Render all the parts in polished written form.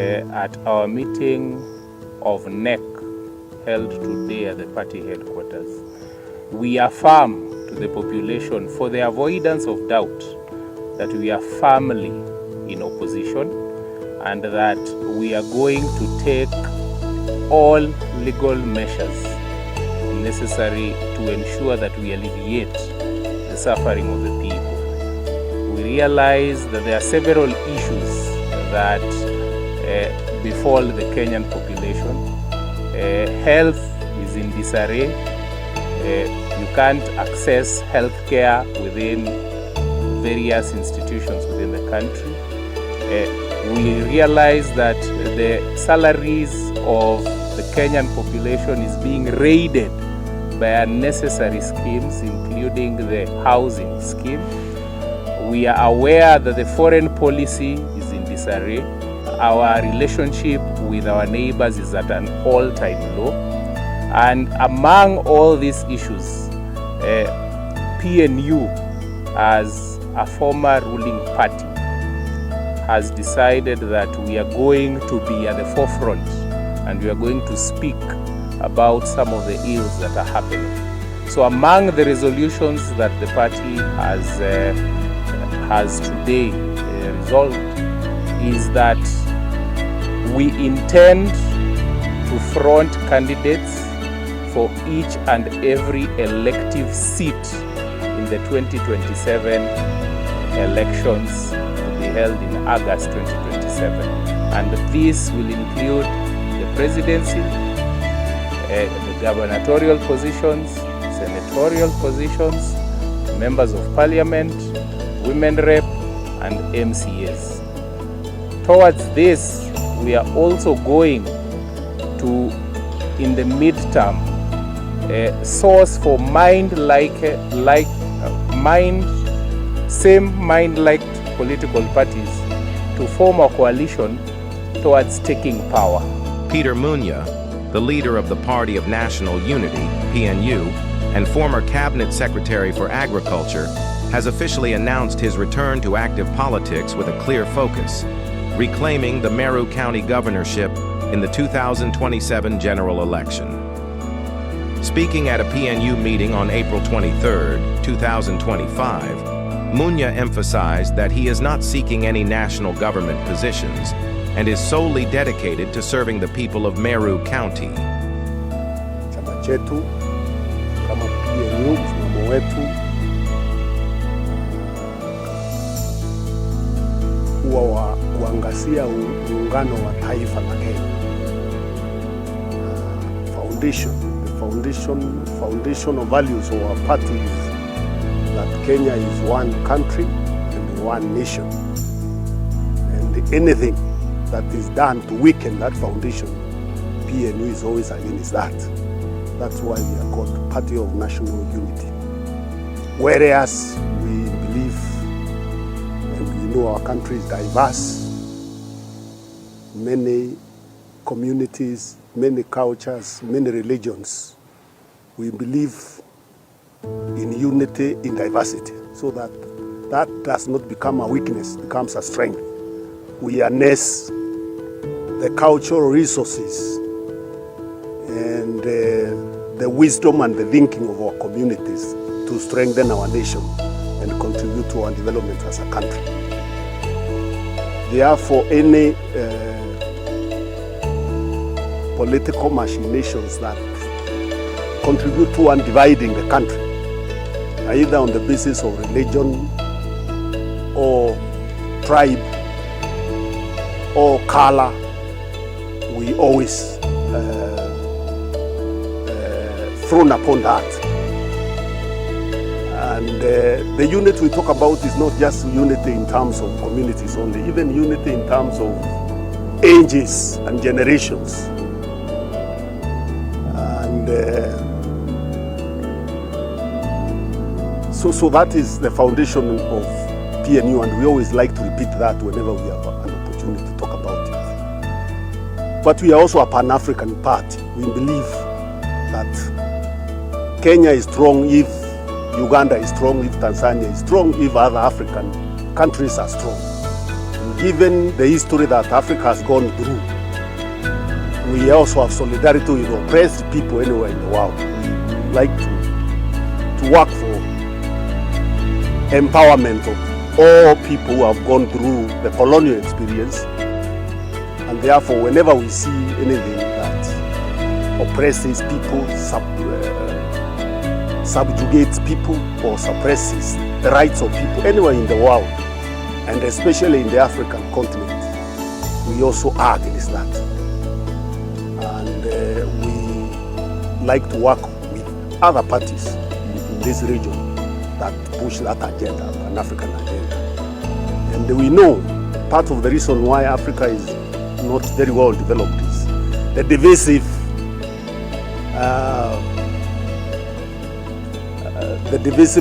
at our meeting of NEC held today at the party headquarters, we affirm to the population, for the avoidance of doubt, that we are firmly in opposition and that we are going to take all legal measures necessary to ensure that we alleviate the suffering of the people. We realize that there are several issues that befall the Kenyan population. Health is in disarray. You can't access health care within various institutions within the country. We realize that the salaries of the Kenyan population is being raided by unnecessary schemes, including the housing scheme. We are aware that the foreign policy is in disarray. Our relationship with our neighbors is at an all-time low. And among all these issues, PNU, as a former ruling party, has decided that we are going to be at the forefront and we are going to speak about some of the ills that are happening. So among the resolutions that the party has today resolved is that we intend to front candidates for each and every elective seat in the 2027 elections to be held in August 2027. And this will include the presidency, the gubernatorial positions, senatorial positions, members of parliament, women rep, and MCAs. Towards this, we are also going to, in the midterm, source for mind-like political parties to form a coalition towards taking power. Peter Munya, the leader of the Party of National Unity, PNU, and former Cabinet Secretary for Agriculture, has officially announced his return to active politics with a clear focus, reclaiming the Meru County governorship in the 2027 general election. Speaking at a PNU meeting on April 23, 2025, Munya emphasized that he is not seeking any national government positions and is solely dedicated to serving the people of Meru County. Chama chetu kama PNU, msimamo wetu huwa wa kuangazia muungano wa taifa la Kenya. Foundational values of our party is that Kenya is one country and one nation. And anything that is done to weaken that foundation, PNU is always against that. That's why we are called Party of National Unity. Whereas we believe and we know our country is diverse, many communities, many cultures, many religions. We believe in unity in diversity, so that does not become a weakness, becomes a strength. We harness the cultural resources and the wisdom and the thinking of our communities to strengthen our nation and contribute to our development as a country. Therefore, any political machinations that contribute to dividing the country, either on the basis of religion or tribe or color, we always frown upon that. And the unity we talk about is not just unity in terms of communities only, even unity in terms of ages and generations. And so that is the foundation of PNU, and we always like to repeat that whenever we have an opportunity to talk about it. But we are also a Pan-African party. We believe that Kenya is strong if Uganda is strong, if Tanzania is strong, if other African countries are strong. We given the history that Africa has gone through, we also have solidarity with oppressed people anywhere in the world. We like to work for empowerment of all people who have gone through the colonial experience. And therefore, whenever we see anything that oppresses people, subjugates people, or suppresses the rights of people anywhere in the world, and especially in the African continent, we also are against that. And we like to work with other parties in this region that push that agenda, an African agenda. And we know part of the reason why Africa is not very well developed is the divisive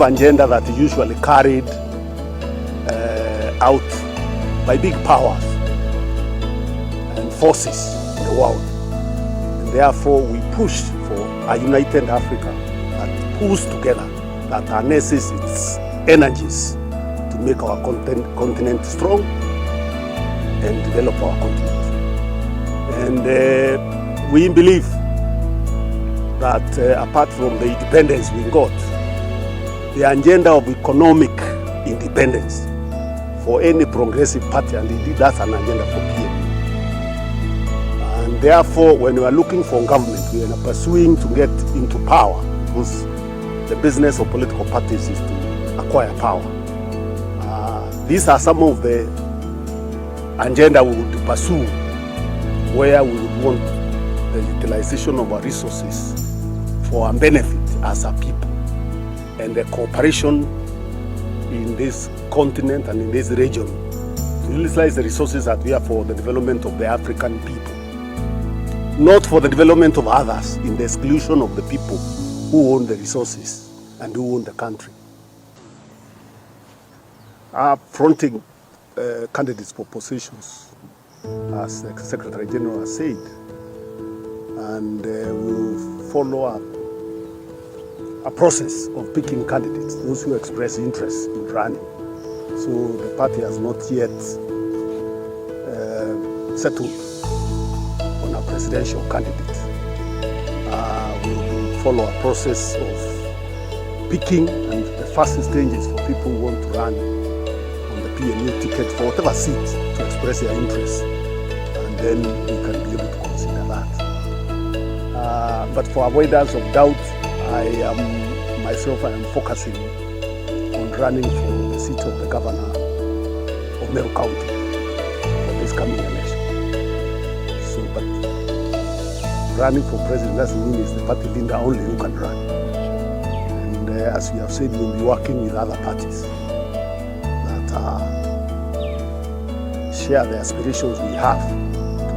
agenda that is usually carried out by big powers and forces in the world. And therefore, we push for a united Africa that pulls together, that harnesses its energies to make our continent strong and develop our continent. And we believe that apart from the independence we got, the agenda of economic independence for any progressive party, and indeed that's an agenda for PNU. And therefore, when we are looking for government, we are pursuing to get into power, because the business of political parties is to acquire power. These are some of the agenda we would pursue, where we would want the utilization of our resources for our benefit as a people, and the cooperation in this continent and in this region to utilize the resources that we have for the development of the African people, not for the development of others in the exclusion of the people who own the resources and who own the country. Our fronting candidates for positions, as the Secretary General has said, and we will follow a process of picking candidates, those who express interest in running. So the party has not yet settled on a presidential candidate. We will follow a process of picking, and the first stages for people who want to run on the PNU ticket for whatever seat to express their interest, and then we can be able to consider that. But for avoidance of doubt, I am focusing on running for the seat of the governor of Meru County for this coming election. So, but running for president doesn't mean it's the party leader only who can run. And as we have said, we'll be working with other parties that share the aspirations we have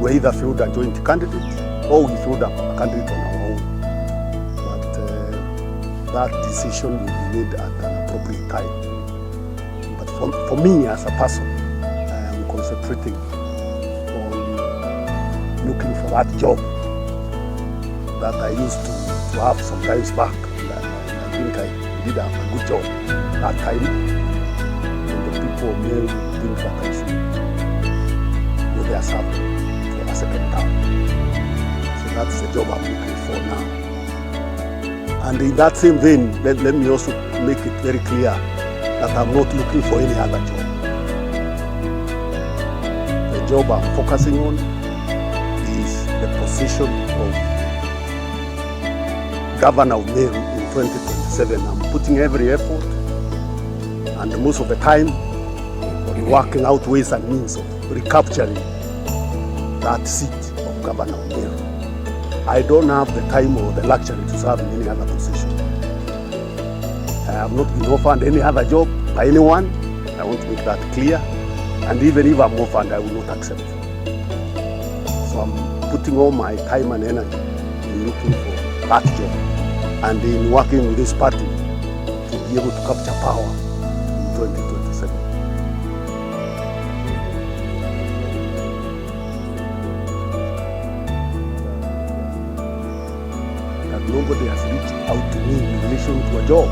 to either field a joint candidate or we field a candidate on our own. That decision will be made at an appropriate time. But for me as a person, I am concentrating on looking for that job that I used to have some times back. And I think I did a good job that time. And the people of Meru think that I should go there serve for a second term. So that's the job I'm looking for now. And in that same vein, let me also make it very clear that I'm not looking for any other job. The job I'm focusing on is the position of Governor of Meru in 2027. I'm putting every effort, and most of the time, working out ways and means of recapturing that seat of Governor of Meru. I don't have the time or the luxury to serve in any other position. I have not been offered any other job by anyone. I want to make that clear. And even if I'm offered, I will not accept. So I'm putting all my time and energy in looking for that job and in working with this party to be able to capture power in 2027. Nobody has reached out to me in relation to a job.